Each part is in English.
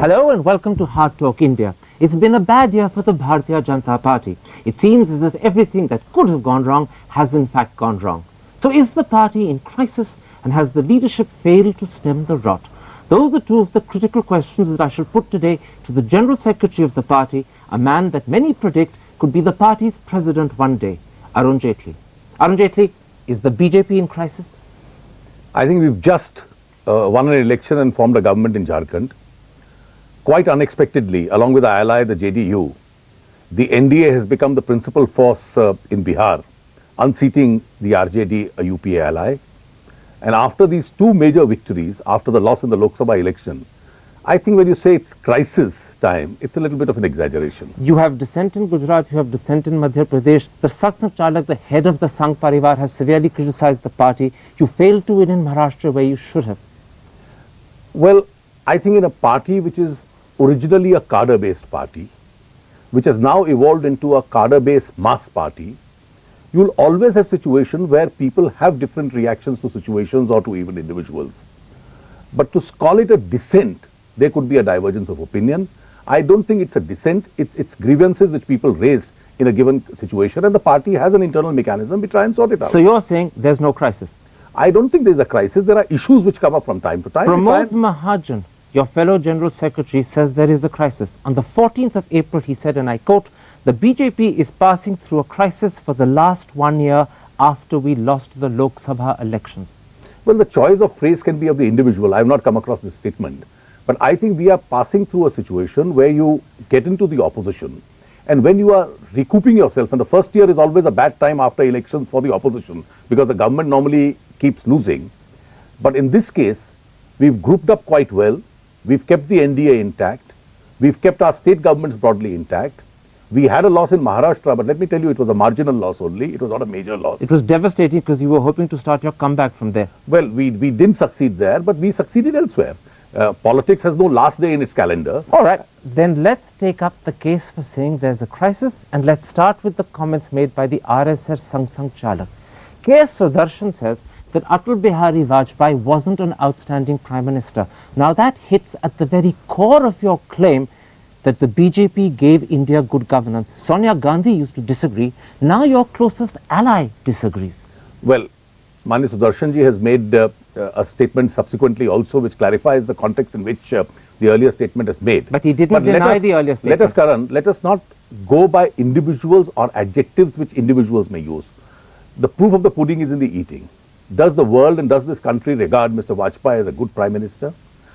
Hello and welcome to Hard Talk India. It's been a bad year for the Bharatiya Janata Party. It seems as if everything that could have gone wrong has in fact gone wrong. So is the party in crisis and has the leadership failed to stem the rot? Those are two of the critical questions that I shall put today to the General Secretary of the party, a man that many predict could be the party's president one day, Arun Jaitley. Arun Jaitley, is the BJP in crisis? I think we've just won an election and formed a government in Jharkhand. Quite unexpectedly, along with our ally, the JDU, the NDA has become the principal force in Bihar, unseating the RJD, a UPA ally. And after these two major victories, after the loss in the Lok Sabha election, I think when you say it's crisis time, it's a little bit of an exaggeration. You have dissent in Gujarat, you have dissent in Madhya Pradesh. The Saksang Chalak, the head of the Sangh Parivar, has severely criticized the party. You failed to win in Maharashtra where you should have. Well, I think in a party which is originally a cadre-based party, which has now evolved into a cadre-based mass party, you'll always have situations where people have different reactions to situations or to even individuals. But to call it a dissent, there could be a divergence of opinion. I don't think it's a dissent, it's grievances which people raised in a given situation, and the party has an internal mechanism, we try and sort it out. So you're saying there's no crisis? I don't think there's a crisis, there are issues which come up from time to time. Pramod Mahajan, your fellow General Secretary, says there is a crisis. On the 14th of April, he said, and I quote, "The BJP is passing through a crisis for the last 1 year after we lost the Lok Sabha elections." Well, the choice of phrase can be of the individual. I have not come across this statement. But I think we are passing through a situation where you get into the opposition. And when you are recouping yourself, and the first year is always a bad time after elections for the opposition, because the government normally keeps losing. But in this case, we've grouped up quite well. We've kept the NDA intact. We've kept our state governments broadly intact. We had a loss in Maharashtra, but let me tell you, it was a marginal loss only. It was not a major loss. It was devastating because you were hoping to start your comeback from there. Well, we didn't succeed there, but we succeeded elsewhere. Politics has no last day in its calendar. All right, then let's take up the case for saying there's a crisis, and let's start with the comments made by the RSS Sangsang Chalak. K.S. Sudarshan says that Atal Bihari Vajpayee wasn't an outstanding Prime Minister. Now that hits at the very core of your claim that the BJP gave India good governance. Sonia Gandhi used to disagree. Now your closest ally disagrees. Well, Mani Sudarshan ji has made a statement subsequently also which clarifies the context in which the earlier statement is made. But he didn't deny the earlier statement. Let us not go by individuals or adjectives which individuals may use. The proof of the pudding is in the eating. Does the world and does this country regard Mr. Vajpayee as a good Prime Minister?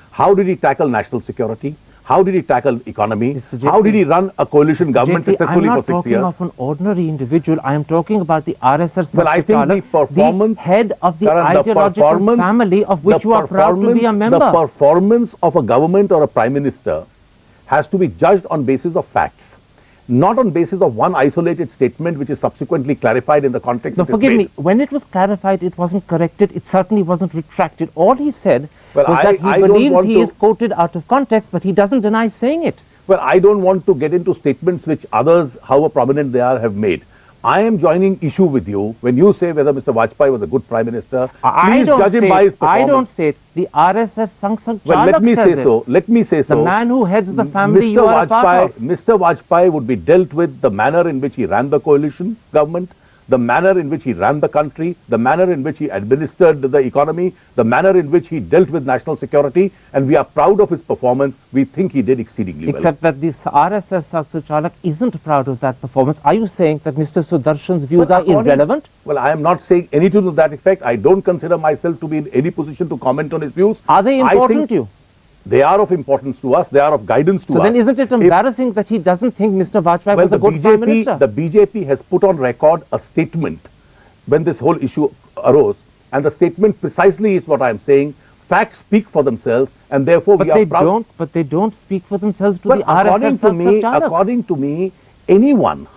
How did he tackle national security? How did he tackle economy? How did he run a coalition government successfully for 6 years? I'm not talking of an ordinary individual. I am talking about the RSS. Well, I think the performance, the head of the ideological family of which you are proud to be a member. The performance of a government or a Prime Minister has to be judged on basis of facts, not on basis of one isolated statement which is subsequently clarified in the context. No, forgive me. When it was clarified, it wasn't corrected. It certainly wasn't retracted. All he said was that he believes he is quoted out of context, but he doesn't deny saying it. Well, I don't want to get into statements which others, however prominent they are, have made. I am joining issue with you when you say whether Mr. Vajpayee was a good Prime Minister. Please judge him by his performance. I don't say it. The RSS Sangsang Chalak Well, let me say so. The man who heads the family you are a part of. Mr. Vajpayee would be dealt with the manner in which he ran the coalition government, the manner in which he ran the country, the manner in which he administered the economy, the manner in which he dealt with national security, and we are proud of his performance. We think he did exceedingly well. Except that this RSS Sangsang Chalak isn't proud of that performance. Are you saying that Mr. Sudarshan's views are irrelevant? Well, I am not saying anything to that effect. I don't consider myself to be in any position to comment on his views. Are they important to you? They are of importance to us. They are of guidance to us. So then isn't it embarrassing that he doesn't think Mr. Vajpayee was a good Prime Minister? The BJP has put on record a statement when this whole issue arose, and the statement precisely is what I am saying. Facts speak for themselves, and therefore we are proud. But they don't speak for themselves to the RSS. According to me, anyone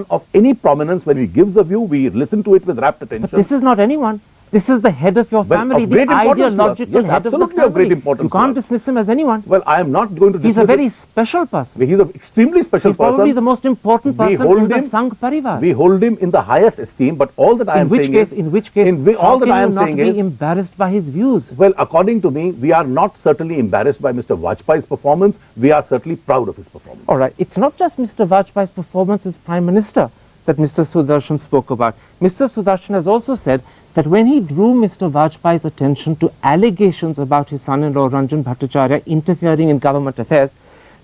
of any prominence, when he gives a view, we listen to it with rapt attention. But this is not anyone. This is the head of your Well, family, of the great importance to us. ideological Yes, head of the absolutely family. of great importance You to can't us. dismiss him as anyone. Well, I am not going to dismiss He's a very it. special person. He's an extremely special He's person. probably the most important We person hold in the him- Sangh Parivar. We hold him in the highest esteem, but all that I am saying is... In which case, all that I how am can you not saying be is... embarrassed by his views? Well, according to me, we are not certainly embarrassed by Mr. Vajpayee's performance. We are certainly proud of his performance. All right, it's not just Mr. Vajpayee's performance as Prime Minister that Mr. Sudarshan spoke about. Mr. Sudarshan has also said that when he drew Mr. Vajpayee's attention to allegations about his son-in-law Ranjan Bhattacharya interfering in government affairs,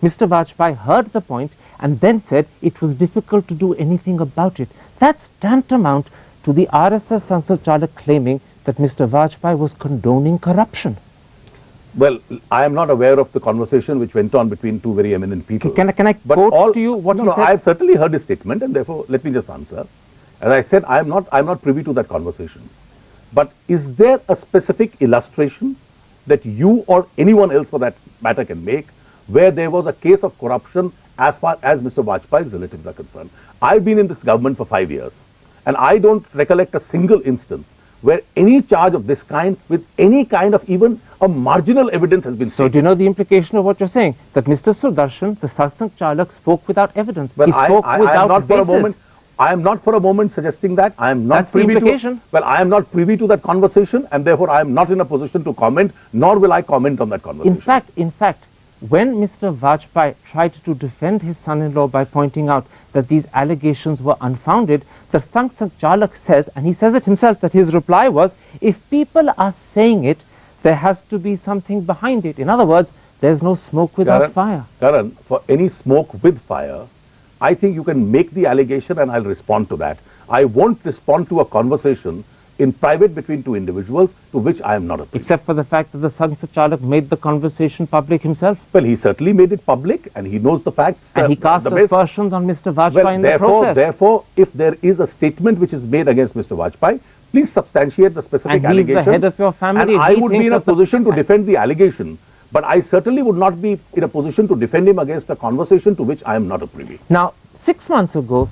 Mr. Vajpayee heard the point and then said it was difficult to do anything about it. That's tantamount to the RSS Sansad Chalak claiming that Mr. Vajpayee was condoning corruption. Well, I am not aware of the conversation which went on between two very eminent people. Can I But quote to you what no, he no, said? I have certainly heard his statement, and therefore let me just answer. As I said, I am not privy to that conversation. But is there a specific illustration that you or anyone else for that matter can make where there was a case of corruption as far as Mr. Vajpayee's relatives are concerned? I've been in this government for 5 years, and I don't recollect a single instance where any charge of this kind with any kind of even a marginal evidence has been So stated. do you know the implication of what you're saying? That Mr. Sudarshan, the Satsang Chalak, spoke without evidence. Well, He spoke I am without not for a basis. moment. I am not for a moment suggesting that. I am not That's the privy implication. to. Well, I am not privy to that conversation, and therefore I am not in a position to comment. Nor will I comment on that conversation. In fact, when Mr. Vajpayee tried to defend his son-in-law by pointing out that these allegations were unfounded, the Satsang Chalak says, and he says it himself, that his reply was, if people are saying it, there has to be something behind it. In other words, there's no smoke without fire. Karan, for any smoke with fire, I think you can make the allegation and I'll respond to that. I won't respond to a conversation in private between two individuals to which I am not a privy. Except for the fact that the Satsang Chalak made the conversation public himself. Well, he certainly made it public and he knows the facts. And he cast the best. aspersions on Mr. Vajpayee in the process. Therefore, if there is a statement which is made against Mr. Vajpayee, please substantiate the specific And he's allegation. the head of your family. And I He would be thinks in a that the- position to defend the allegation. But I certainly would not be in a position to defend him against a conversation to which I am not a privy. Now, 6 months ago,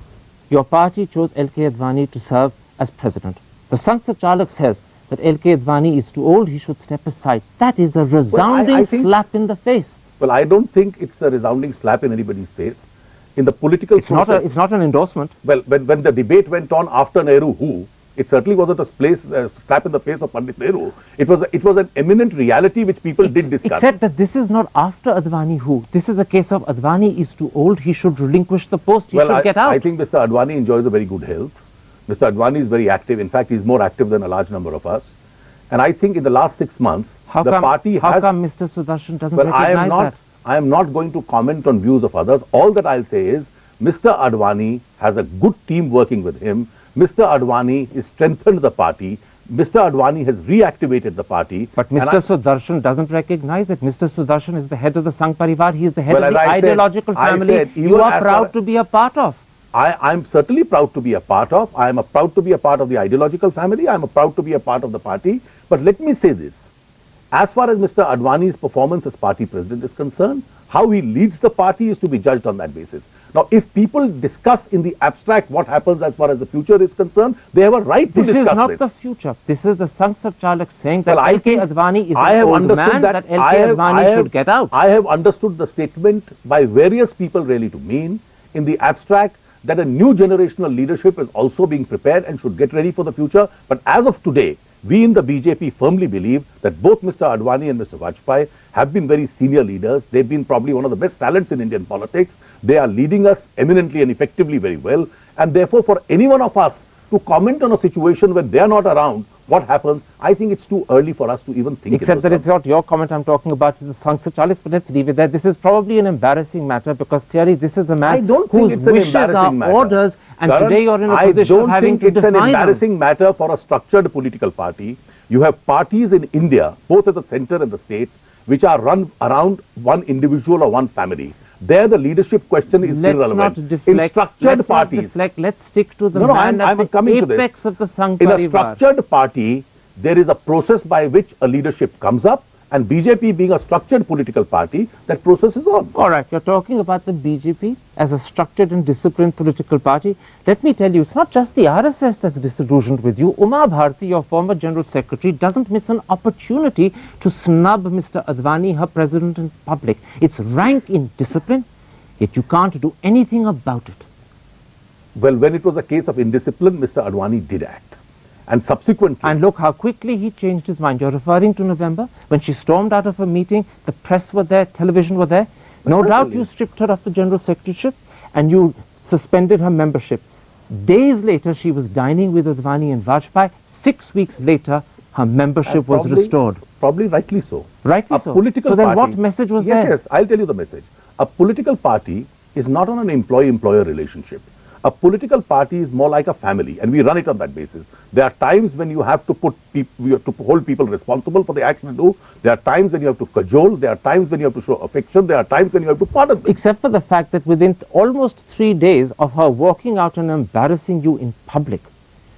your party chose L.K. Advani to serve as president. The Satsang Chalak says that L.K. Advani is too old, he should step aside. That is a resounding I think- slap in the face. Well, I don't think it's a resounding slap in anybody's face. In the political It's not, process, it's not an endorsement. well, when the debate went on after Nehru, it certainly wasn't a slap in the face of Pandit Nehru. It was an eminent reality which people did discuss. Except that this is not after Advani who. This is a case of Advani is too old, he should relinquish the post, he should get out. I think Mr. Advani enjoys a very good health. Mr. Advani is very active. In fact, he's more active than a large number of us. And I think in the last 6 months, How the party how has... come Mr. Sudarshan doesn't Well, recognize that? I am not going to comment on views of others. All that I'll say is, Mr. Advani has a good team working with him. Mr. Advani has strengthened the party. Mr. Advani has reactivated the party. But And Mr. Sudarshan doesn't recognize it. Mr. Sudarshan is the head of the Sangh Parivar. He is the head Well, of the as I said- ideological I family said, even you are as far proud as- to be a part of. I'm certainly proud to be a part of. I am proud to be a part of the ideological family. I am proud to be a part of the party. But let me say this. As far as Mr. Advani's performance as party president is concerned, how he leads the party is to be judged on that basis. Now, if people discuss in the abstract what happens as far as the future is concerned, they have a right to This discuss is not this. the future. This is the Sansad Chalak saying that Well, I L.K. think Advani is I an have old understood man, that that L.K. Advani should get out. I have understood the statement by various people really to mean, in the abstract, that a new generational leadership is also being prepared and should get ready for the future. But as of today, we in the BJP firmly believe that both Mr. Advani and Mr. Vajpayee have been very senior leaders. They've been probably one of the best talents in Indian politics. They are leading us eminently and effectively very well. And therefore, for any one of us to comment on a situation when they are not around, what happens, I think it's too early for us to even think. Except that it's not your comment I'm talking about, it's the Sansad Chalak, but let's leave it there. This is probably an embarrassing matter because clearly this is a I man don't whose think it's an wishes are embarrassing matter. orders, and Karan, today you're in a position of having to I don't think it's an defy them. embarrassing matter for a structured political party. You have parties in India, both at the center and the states, which are run around one individual or one family. There the leadership question is Let's irrelevant. not deflect. In structured Let's not parties, deflect. Let's stick to the No, man I'm at coming the to this. apex of the Sangh in a Parivar. structured party, there is a process by which a leadership comes up And BJP being a structured political party, that process is on. All right, you're talking about the BJP as a structured and disciplined political party. Let me tell you, it's not just the RSS that's disillusioned with you. Uma Bharti, your former General Secretary, doesn't miss an opportunity to snub Mr. Advani, her president, in public. It's rank indiscipline, yet you can't do anything about it. Well, when it was a case of indiscipline, Mr. Advani did act. And subsequently... And look how quickly he changed his mind. You're referring to November, when she stormed out of a meeting, the press were there, television were there. No doubt you stripped her of the General Secretaryship and you suspended her membership. Days later, she was dining with Advani and Vajpayee. 6 weeks later, her membership was restored. Probably rightly so. Rightly so. Political so then party, what message was yes, there? Yes, I'll tell you the message. A political party is not on an employee-employer relationship. A political party is more like a family, and we run it on that basis. There are times when you have to hold people responsible for the action they do. There are times when you have to cajole. There are times when you have to show affection. There are times when you have to pardon them. Except for the fact that within almost 3 days of her walking out and embarrassing you in public,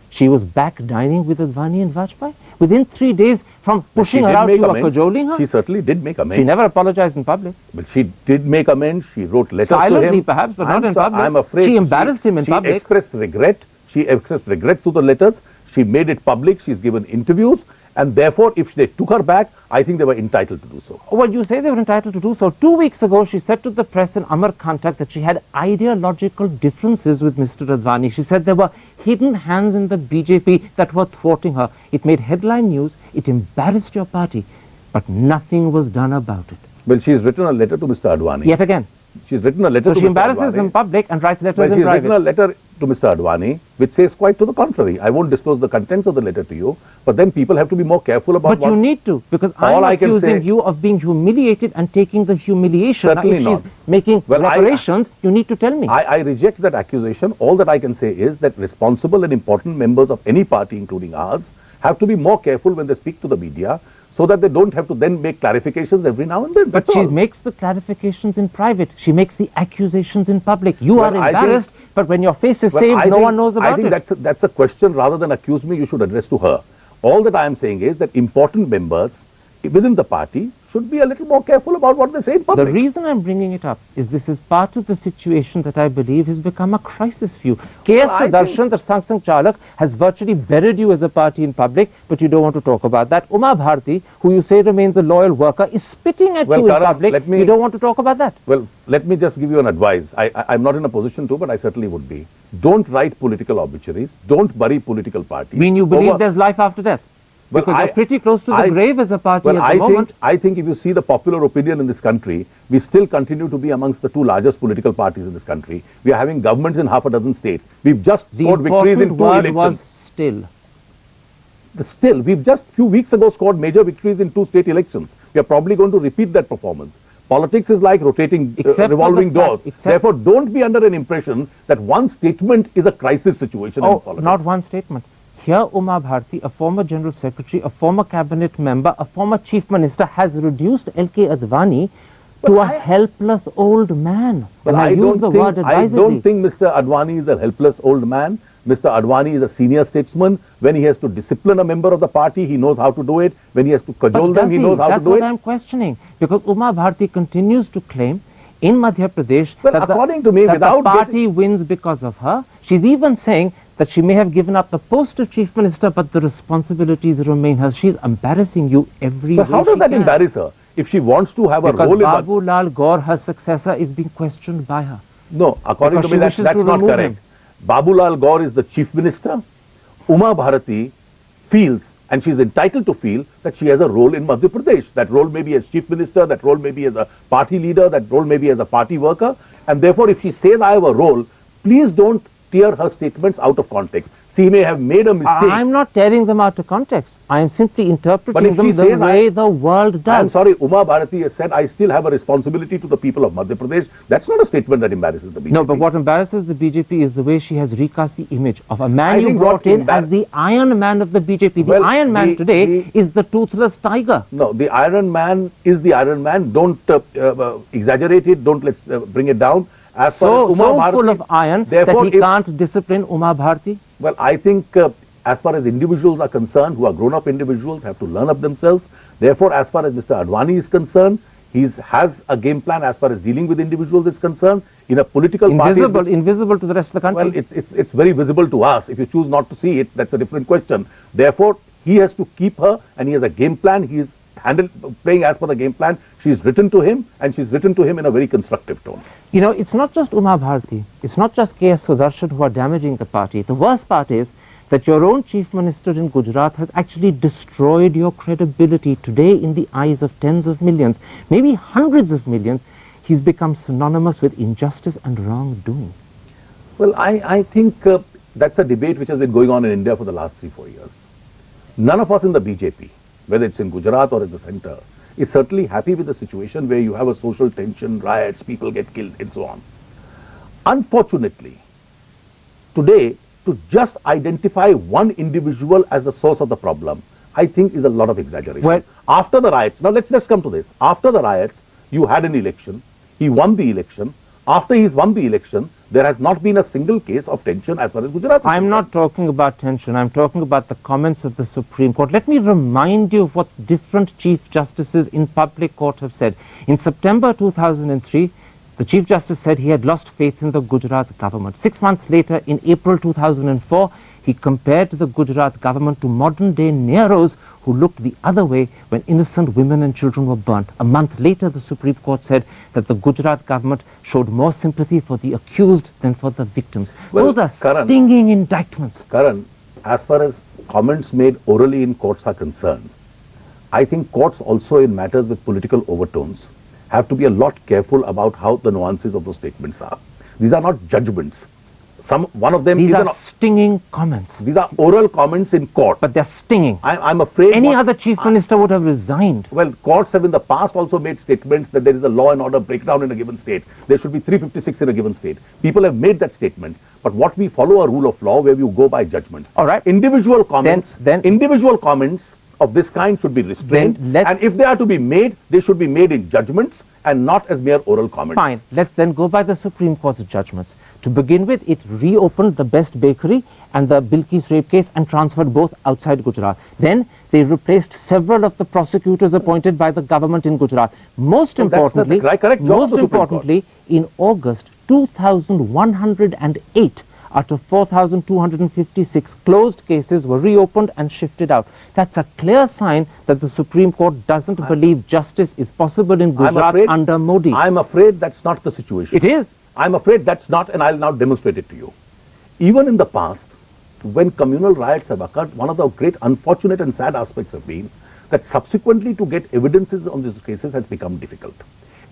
she was back dining with Advani and Vajpayee. Within 3 days from pushing her out, you were cajoling her. She certainly did make amends. She never apologized in public. But she did make amends. She wrote letters Silently, to him. Perhaps, but not in public. I'm afraid she embarrassed him in public. She expressed regret. She expressed regret through the letters. She made it public. She's given interviews. And therefore, if they took her back, I think they were entitled to do so. Well, you say they were entitled to do so. 2 weeks ago, she said to the press in Amar Kantak that she had ideological differences with Mr. Advani. She said there were hidden hands in the BJP that were thwarting her. It made headline news. It embarrassed your party. But nothing was done about it. Well, she's written a letter to Mr. Advani. Yet again. She's written a letter to Mr. Advani. So she embarrasses in public and writes letters in private. She's written a letter to Mr. Advani which says quite to the contrary. I won't disclose the contents of the letter to you, but then people have to be more careful about But you need to, because I'm accusing you of being humiliated and taking the humiliation. Certainly now, if not. she's making reparations, you need to tell me. I reject that accusation. All that I can say is that responsible and important members of any party, including ours, have to be more careful when they speak to the media, so that they don't have to then make clarifications every now and then. But she makes the clarifications in private. She makes the accusations in public. You are embarrassed, but when your face is saved, no one knows about it. I think that's a question, rather than accuse me, you should address to her. All that I am saying is that important members within the party should be a little more careful about what they say in public. The reason I'm bringing it up is this is part of the situation that I believe has become a crisis for you. KS Sudarshan, the Sangsang Chalak, has virtually buried you as a party in public, but you don't want to talk about that. Uma Bharti, who you say remains a loyal worker, is spitting at you in public. You don't want to talk about that. Well, let me just give you an advice. I'm not in a position to, but I certainly would be. Don't write political obituaries. Don't bury political parties. I mean, you believe there's life after death? Well, because you're pretty close to the grave as a party at the moment. I think if you see the popular opinion in this country, we still continue to be amongst the 2 largest political parties in this country. We are having governments in half a dozen states. We've just scored victories in 2 elections. Was still. Still, we've just few weeks ago scored major victories in 2 state elections. We are probably going to repeat that performance. Politics is like rotating, revolving doors. Therefore, don't be under an impression that one statement is a crisis situation in politics. Not one statement. Here, Uma Bharti, a former General Secretary, a former cabinet member, a former Chief Minister, has reduced L.K. Advani to a helpless old man. Well, I don't think Mr. Advani is a helpless old man. Mr. Advani is a senior statesman. When he has to discipline a member of the party, he knows how to do it. When he has to cajole them, he knows how to do it. That's what I'm questioning. Because Uma Bharti continues to claim in Madhya Pradesh that the party wins because of her. She's even saying that she may have given up the post of Chief Minister, but the responsibilities remain hers. She's embarrassing you every way. But how does that embarrass her? If she wants to have a role in... Because Babu Lal Gaur, her successor, is being questioned by her. No, according to me, that's not correct. Babu Lal Gaur is the Chief Minister. Uma Bharti feels, and she's entitled to feel, that she has a role in Madhya Pradesh. That role may be as Chief Minister, that role may be as a party leader, that role may be as a party worker. And therefore, if she says, I have a role, please don't tear her statements out of context. She may have made a mistake. I'm not tearing them out of context. I am simply interpreting them the way the world does. I'm sorry, Uma Bharti has said, I still have a responsibility to the people of Madhya Pradesh. That's not a statement that embarrasses the BJP. No, but what embarrasses the BJP is the way she has recast the image of a man you brought in as the Iron Man of the BJP. The Iron Man today is the toothless tiger. No, the Iron Man is the Iron Man. Don't exaggerate it. Don't let's bring it down. As so full of iron that he can't discipline Uma Bharti? Well, I think as far as individuals are concerned, who are grown-up individuals, have to learn up themselves. Therefore, as far as Mr. Advani is concerned, he has a game plan as far as dealing with individuals is concerned. In a political party, invisible to the rest of the country. well, it's very visible to us. If you choose not to see it, that's a different question. Therefore, he has to keep her, and he has a game plan. He is playing as per the game plan. She's written to him, and she's written to him in a very constructive tone. You know, it's not just Uma Bharti, it's not just K.S. Sudarshan who are damaging the party. The worst part is that your own Chief Minister in Gujarat has actually destroyed your credibility today in the eyes of tens of millions, maybe hundreds of millions. He's become synonymous with injustice and wrongdoing. Well, I think that's a debate which has been going on in India for the last 3-4 years. None of us in the BJP, whether it's in Gujarat or in the centre, is certainly happy with the situation where you have a social tension, riots, people get killed and so on. Unfortunately, today, to just identify one individual as the source of the problem, I think is a lot of exaggeration. Well, after the riots, now let's come to this. After the riots, you had an election, he won the election. After he's won the election, there has not been a single case of tension as far as Gujarat is concerned. I'm not talking about tension, I'm talking about the comments of the Supreme Court. Let me remind you of what different Chief Justices in public court have said. In September 2003, the Chief Justice said he had lost faith in the Gujarat government. 6 months later, in April 2004, he compared the Gujarat government to modern-day Neros who looked the other way when innocent women and children were burnt. A month later, the Supreme Court said that the Gujarat government showed more sympathy for the accused than for the victims. Well, Those are Karan, stinging indictments. Karan, as far as comments made orally in courts are concerned, I think courts also in matters with political overtones have to be a lot careful about how the nuances of those statements are. These are not judgments. One of them These is are stinging comments. These are oral comments in court. But they're stinging. I'm afraid... Any other Chief Minister would have resigned. Well, courts have in the past also made statements that there is a law and order breakdown in a given state. There should be 356 in a given state. People have made that statement. But what we follow a rule of law where you go by judgments. All right. Individual comments of this kind should be restrained. And if they are to be made, they should be made in judgments and not as mere oral comments. Fine. Let's then go by the Supreme Court's judgments. To begin with, it reopened the Best Bakery and the Bilkis rape case and transferred both outside Gujarat. Then they replaced several of the prosecutors appointed by the government in Gujarat. Most importantly, in August 2108, out of 4,256 closed cases were reopened and shifted out. That's a clear sign that the Supreme Court doesn't believe justice is possible in Gujarat under Modi. I'm afraid that's not the situation. It is. I'm afraid that's not, and I'll now demonstrate it to you. Even in the past, when communal riots have occurred, one of the great unfortunate and sad aspects have been that subsequently to get evidences on these cases has become difficult.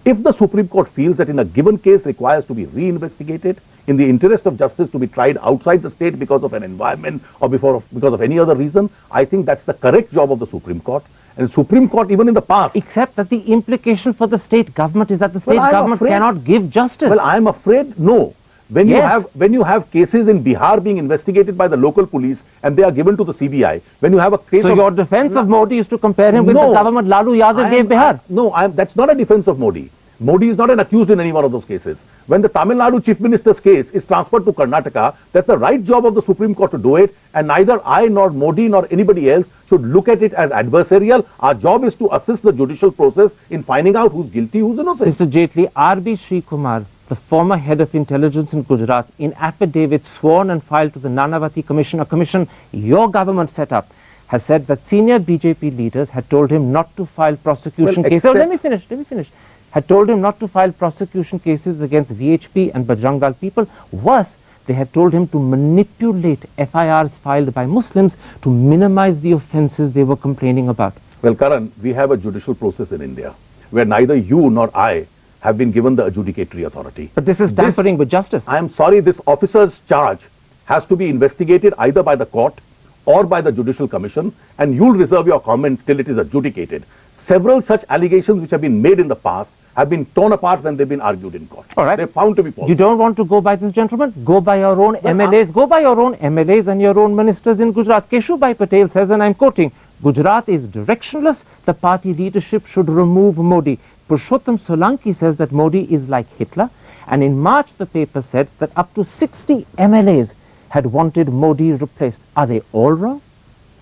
If the Supreme Court feels that in a given case requires to be reinvestigated, in the interest of justice to be tried outside the state because of an environment or because of any other reason, I think that's the correct job of the Supreme Court. And the Supreme Court, even in the past... Except that the implication for the state government is that the state government cannot give justice. Well, I'm afraid, no. When you have cases in Bihar being investigated by the local police and they are given to the CBI, when you have a case So your defense of Modi is to compare him with the government Lalu Yadav gave Bihar? That's not a defense of Modi. Modi is not an accused in any one of those cases. When the Tamil Nadu Chief Minister's case is transferred to Karnataka, that's the right job of the Supreme Court to do it, and neither I nor Modi nor anybody else should look at it as adversarial. Our job is to assist the judicial process in finding out who's guilty, who's innocent. Mr. Jaitley, R.B. Srikumar, the former head of intelligence in Gujarat, in affidavits sworn and filed to the Nanavati Commission, a commission your government set up, has said that senior BJP leaders had told him not to file prosecution cases. So let me finish. Had told him not to file prosecution cases against VHP and Bajrang Dal people. Worse, they had told him to manipulate FIRs filed by Muslims to minimize the offences they were complaining about. Well, Karan, we have a judicial process in India where neither you nor I have been given the adjudicatory authority. But this is tampering with justice. I am sorry, this officer's charge has to be investigated either by the court or by the Judicial Commission, and you'll reserve your comment till it is adjudicated. Several such allegations which have been made in the past have been torn apart when they've been argued in court. All right. They're found to be false. You don't want to go by this gentleman? Go by your own MLAs. Go by your own MLAs and your own ministers in Gujarat. Keshubai Patel says, and I'm quoting, Gujarat is directionless. The party leadership should remove Modi. Purushottam Solanki says that Modi is like Hitler. And in March, the paper said that up to 60 MLAs had wanted Modi replaced. Are they all wrong?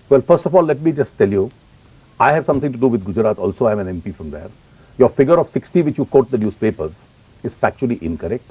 Well, first of all, let me just tell you, I have something to do with Gujarat also. I am an MP from there. Your figure of 60 which you quote the newspapers is factually incorrect.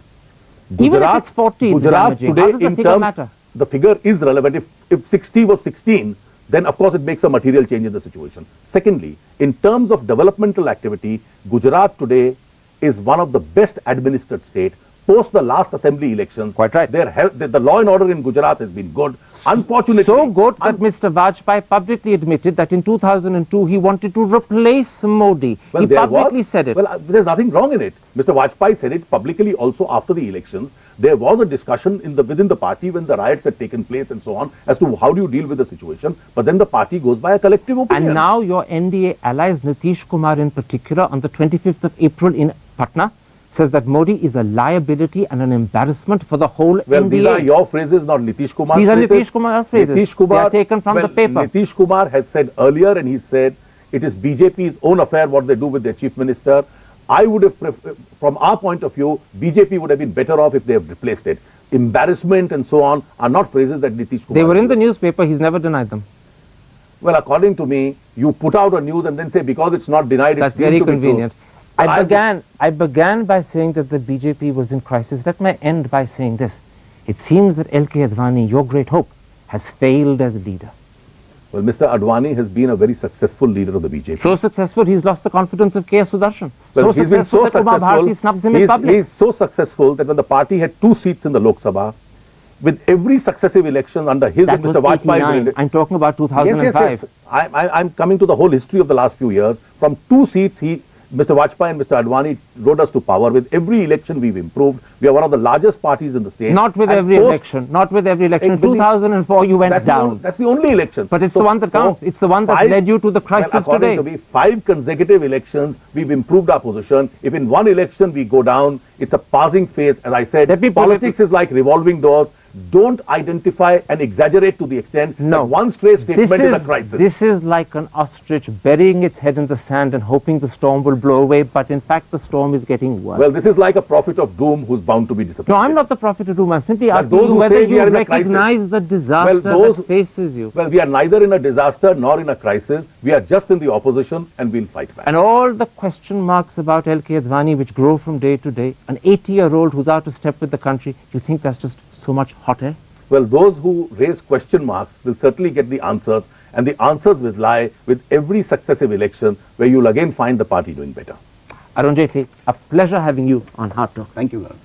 Even if it's 40, it's Gujarat damaging. today, How does the in figure terms, matter? the figure is relevant. If 60 was 16, then of course it makes a material change in the situation. Secondly, in terms of developmental activity, Gujarat today is one of the best administered state. Post the last assembly elections, Quite right. The law and order in Gujarat has been good. Unfortunately, So good that Mr. Vajpayee publicly admitted that in 2002 he wanted to replace Modi. He publicly said it. Well, there's nothing wrong in it. Mr. Vajpayee said it publicly also after the elections. There was a discussion within the party when the riots had taken place and so on as to how do you deal with the situation. But then the party goes by a collective opinion. And now your NDA allies, Nitish Kumar in particular, on the 25th of April in Patna, says that Modi is a liability and an embarrassment for the whole Well, NDA. these are your phrases, not Nitish Kumar's These are phrases. Nitish Kumar's phrases. Nitish Kumar, they are taken from the paper. Nitish Kumar has said earlier, and he said it is BJP's own affair what they do with their chief minister. I would have, from our point of view, BJP would have been better off if they have replaced it. Embarrassment and so on are not phrases that Nitish Kumar. They were in the newspaper. He's never denied them. Well, according to me, you put out a news and then say because it's not denied, That's it seems very to be true. convenient. I began by saying that the BJP was in crisis. Let me end by saying this. It seems that L.K. Advani, your great hope, has failed as a leader. Well, Mr. Advani has been a very successful leader of the BJP. So successful, he's lost the confidence of K.S. Sudarshan. Well, he's been so that Uma Bharati snubs him in public. He's so successful that when the party had 2 seats in the Lok Sabha, with every successive election under his That and was Mr. 89. Vajpayee. I'm talking about 2005. Yes. I'm coming to the whole history of the last few years. From 2 seats, Mr. Vajpayee and Mr. Advani rode us to power. With every election, we've improved. We are one of the largest parties in the state. Not with every election. Not with every election. In 2004, you went down. That's the only election. But it's the one that counts. It's the one that led you to the crisis according today. to me, 5 consecutive elections, we've improved our position. If in one election we go down, it's a passing phase. As I said, politics is like revolving doors. Don't identify and exaggerate to the extent that one stray statement is a crisis. This is like an ostrich burying its head in the sand and hoping the storm will blow away, but in fact the storm is getting worse. Well, this is like a prophet of doom who's bound to be disappointed. No, I'm not the prophet of doom. I'm simply asking you whether you recognize the disaster that faces you. Well, we are neither in a disaster nor in a crisis. We are just in the opposition and we'll fight back. And all the question marks about L.K. Advani which grow from day to day, an 80-year-old who's out of step with the country, you think that's just so much hot air? Well, those who raise question marks will certainly get the answers, and the answers will lie with every successive election where you'll again find the party doing better. Arun Jaitley, a pleasure having you on Hard Talk. Thank you, Arun.